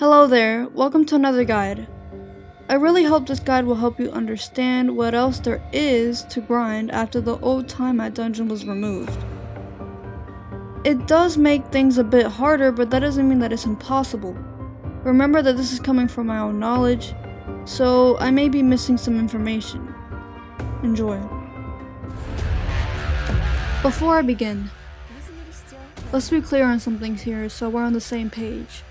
Hello there, welcome to another guide. I really hope this guide will help you understand what else there is to grind after the old time at dungeon was removed. It does make things a bit harder, but that doesn't mean that it's impossible. Remember that this is coming from my own knowledge, so I may be missing some information. Enjoy. Before I begin, let's be clear on some things here so we're on the same page.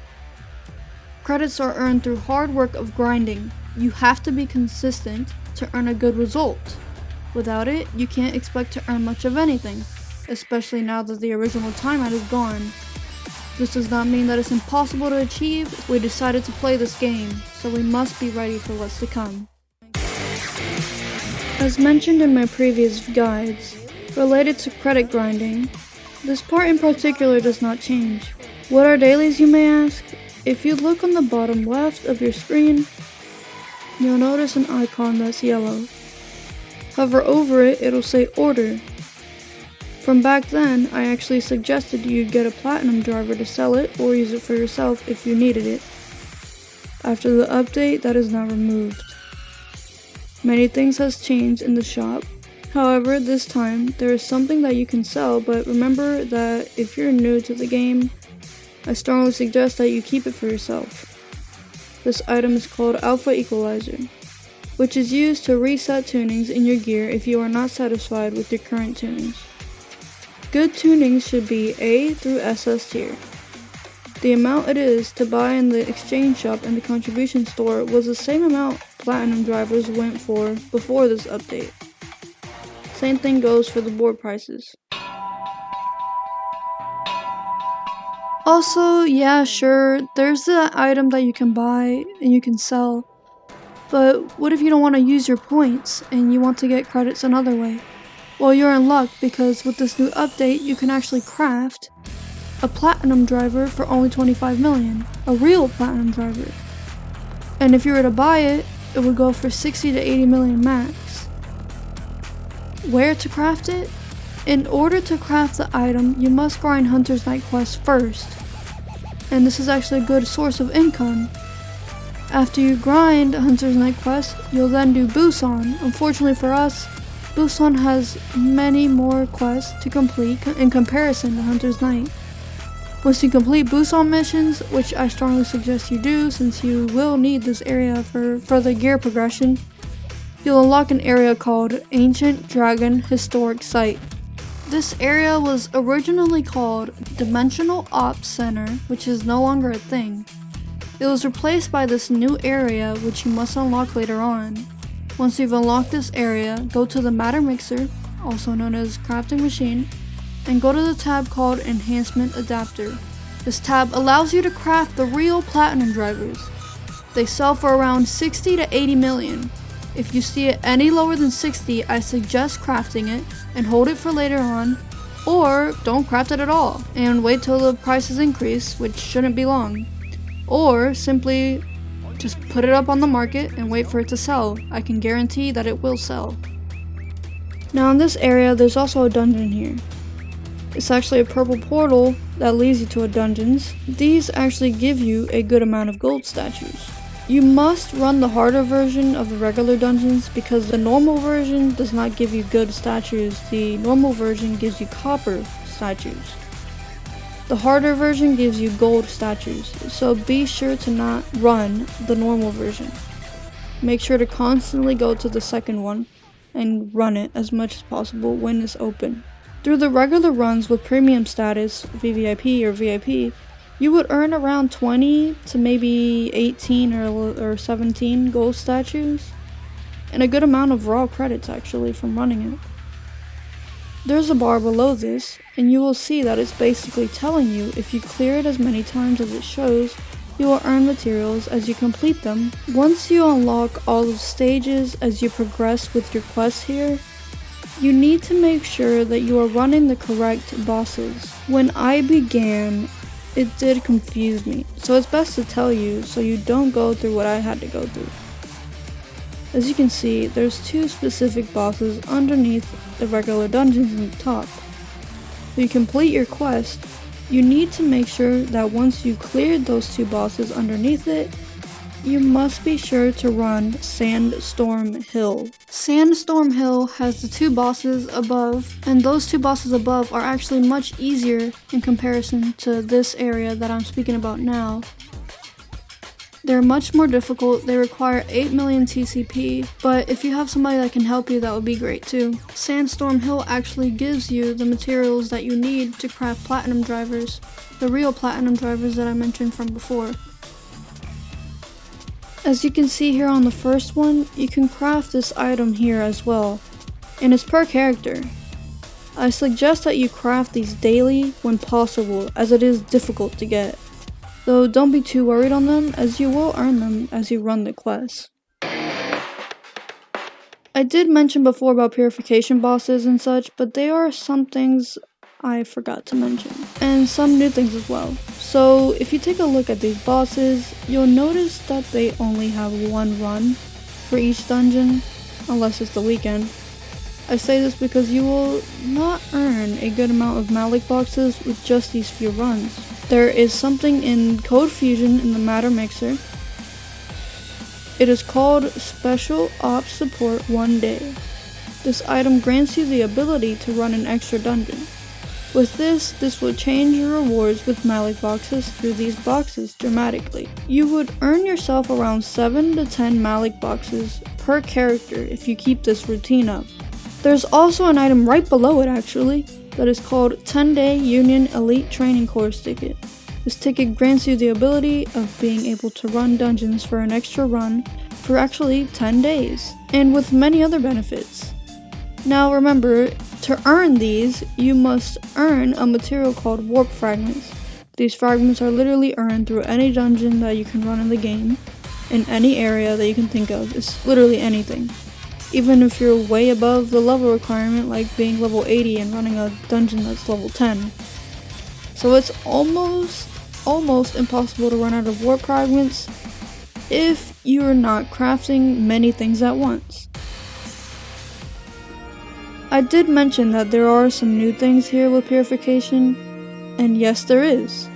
Credits are earned through hard work of grinding. You have to be consistent to earn a good result. Without it, you can't expect to earn much of anything, especially now that the original timeout is gone. This does not mean that it's impossible to achieve. We decided to play this game, so we must be ready for what's to come. As mentioned in my previous guides, related to credit grinding, this part in particular does not change. What are dailies, you may ask? If you look on the bottom left of your screen, you'll notice an icon that's yellow. Hover over it, it'll say order. From back then, I actually suggested you get a platinum driver to sell it or use it for yourself if you needed it. After the update, that is now removed. Many things has changed in the shop. However, this time, there is something that you can sell, but remember that if you're new to the game, I strongly suggest that you keep it for yourself. This item is called Alpha Equalizer, which is used to reset tunings in your gear if you are not satisfied with your current tunings. Good tunings should be A through SS tier. The amount it is to buy in the exchange shop and the contribution store was the same amount platinum drivers went for before this update. Same thing goes for the board prices. Also, yeah, sure, there's the item that you can buy and you can sell, but what if you don't want to use your points and you want to get credits another way? Well, you're in luck because with this new update, you can actually craft a platinum driver for only 25 million, a real platinum driver. And if you were to buy it, it would go for 60 to 80 million max. Where to craft it? In order to craft the item, you must grind Hunter's Night Quest first, and this is actually a good source of income. After you grind Hunter's Night Quest, you'll then do Busan. Unfortunately for us, Busan has many more quests to complete in comparison to Hunter's Night. Once you complete Busan missions, which I strongly suggest you do since you will need this area for further gear progression, you'll unlock an area called Ancient Dragon Historic Site. This area was originally called Dimensional Ops Center, which is no longer a thing. It was replaced by this new area, which you must unlock later on. Once you've unlocked this area, go to the Matter Mixer, also known as Crafting Machine, and go to the tab called Enhancement Adapter. This tab allows you to craft the real platinum drivers. They sell for around 60 to 80 million. If you see it any lower than 60, I suggest crafting it and hold it for later on, or don't craft it at all and wait till the prices increase, which shouldn't be long. Or simply just put it up on the market and wait for it to sell. I can guarantee that it will sell. Now in this area, there's also a dungeon here. It's actually a purple portal that leads you to a dungeons. These actually give you a good amount of gold statues. You must run the harder version of the regular dungeons because the normal version does not give you good statues. The normal version gives you copper statues. The harder version gives you gold statues, so be sure to not run the normal version. Make sure to constantly go to the second one and run it as much as possible when it's open. Through the regular runs with premium status, VVIP or VIP, you would earn around 20 to maybe 18 or 17 gold statues, and a good amount of raw credits actually from running it. There's a bar below this, and you will see that it's basically telling you if you clear it as many times as it shows, you will earn materials as you complete them. Once you unlock all the stages as you progress with your quests here, you need to make sure that you are running the correct bosses. When I began, it did confuse me, so it's best to tell you so you don't go through what I had to go through. As you can see, there's two specific bosses underneath the regular dungeons in the top. When you complete your quest, You need to make sure that once you cleared those 2 bosses underneath it, you must be sure to run Sandstorm Hill. Sandstorm Hill has the 2 bosses above, and those 2 bosses above are actually much easier in comparison to this area that I'm speaking about now. They're much more difficult, they require 8 million TCP, but if you have somebody that can help you, that would be great too. Sandstorm Hill actually gives you the materials that you need to craft platinum drivers, the real platinum drivers that I mentioned from before. As you can see here on the first one, you can craft this item here as well, and it's per character. I suggest that you craft these daily when possible, as it is difficult to get. Though don't be too worried on them, as you will earn them as you run the quest. I did mention before about purification bosses and such, but there are some things I forgot to mention, and some new things as well. So if you take a look at these bosses, you'll notice that they only have 1 run for each dungeon, unless it's the weekend. I say this because you will not earn a good amount of Malik boxes with just these few runs. There is something in Code Fusion in the Matter Mixer. It is called Special Ops Support 1 Day. This item grants you the ability to run an extra dungeon. With this will change your rewards with Malik boxes through these boxes dramatically. You would earn yourself around 7 to 10 Malik boxes per character if you keep this routine up. There's also an item right below it actually, that is called 10-Day Union Elite Training Course Ticket. This ticket grants you the ability of being able to run dungeons for an extra run for actually 10 days, and with many other benefits. Now remember, to earn these, you must earn a material called Warp Fragments. These fragments are literally earned through any dungeon that you can run in the game, in any area that you can think of. It's literally anything. Even if you're way above the level requirement, like being level 80 and running a dungeon that's level 10. So it's almost impossible to run out of warp fragments if you're not crafting many things at once. I did mention that there are some new things here with Purification, and yes there is.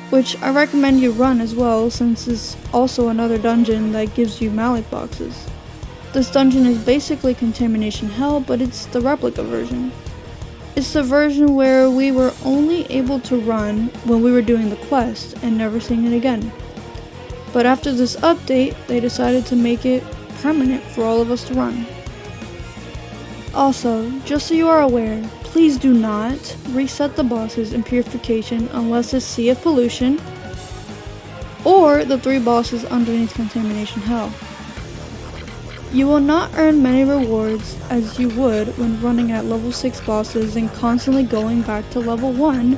Which I recommend you run as well, since it's also another dungeon that gives you Malik boxes. This dungeon is basically Contamination Hell, but it's the replica version. It's the version where we were only able to run when we were doing the quest and never seeing it again. But after this update, they decided to make it permanent for all of us to run. Also, just so you are aware, please do not reset the bosses in Purification unless it's Sea of Pollution or the 3 bosses underneath Contamination Hell. You will not earn many rewards as you would when running at level 6 bosses and constantly going back to level 1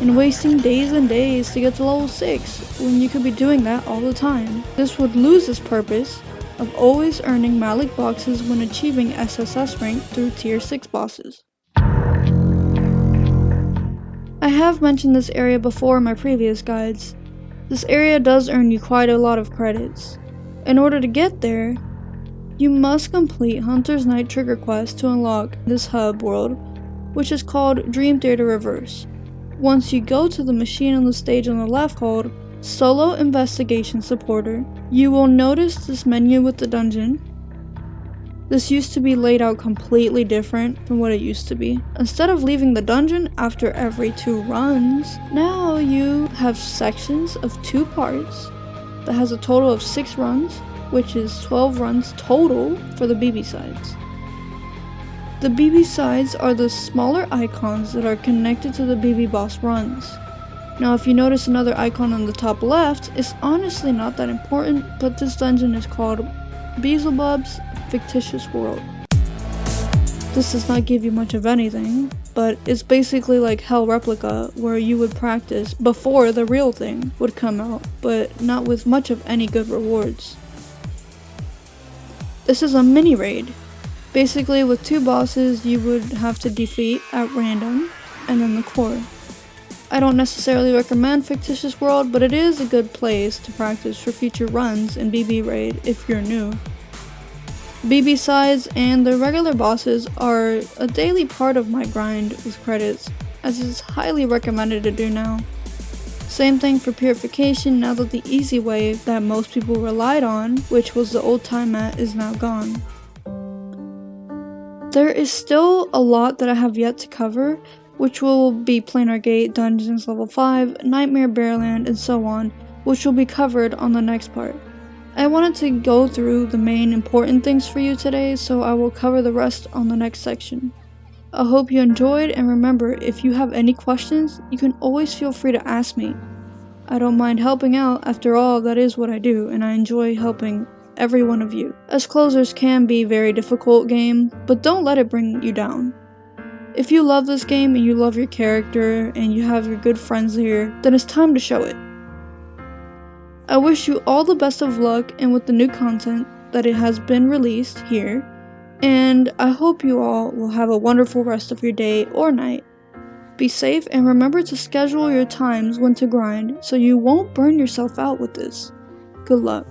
and wasting days and days to get to level 6 when you could be doing that all the time. This would lose its purpose of always earning Malik boxes when achieving SSS rank through tier 6 bosses. I have mentioned this area before in my previous guides. This area does earn you quite a lot of credits. In order to get there, you must complete Hunter's Night Trigger Quest to unlock this hub world, which is called Dream Theater Reverse. Once you go to the machine on the stage on the left called Solo Investigation Supporter, you will notice this menu with the dungeon. This used to be laid out completely different from what it used to be. Instead of leaving the dungeon after every 2 runs, now you have sections of 2 parts that has a total of 6 runs, which is 12 runs total for the BB sides. The BB sides are the smaller icons that are connected to the BB boss runs. Now if you notice another icon on the top left, it's honestly not that important, but this dungeon is called Beelzebub's Fictitious World. This does not give you much of anything, but it's basically like Hell Replica, where you would practice before the real thing would come out, but not with much of any good rewards. This is a mini raid. Basically with 2 bosses you would have to defeat at random, and then the core. I don't necessarily recommend Fictitious World, but it is a good place to practice for future runs in BB Raid if you're new. BB sides and the regular bosses are a daily part of my grind with credits, as it's highly recommended to do now. Same thing for Purification now that the easy way that most people relied on, which was the old time mat, is now gone. There is still a lot that I have yet to cover, which will be Planar Gate, Dungeons level 5, Nightmare Bearland, and so on, which will be covered on the next part. I wanted to go through the main important things for you today, so I will cover the rest on the next section. I hope you enjoyed, and remember, if you have any questions, you can always feel free to ask me. I don't mind helping out, after all, that is what I do, and I enjoy helping every one of you. As closers can be a very difficult game, but don't let it bring you down. If you love this game and you love your character and you have your good friends here, then it's time to show it. I wish you all the best of luck and with the new content that it has been released here, and I hope you all will have a wonderful rest of your day or night. Be safe and remember to schedule your times when to grind so you won't burn yourself out with this. Good luck.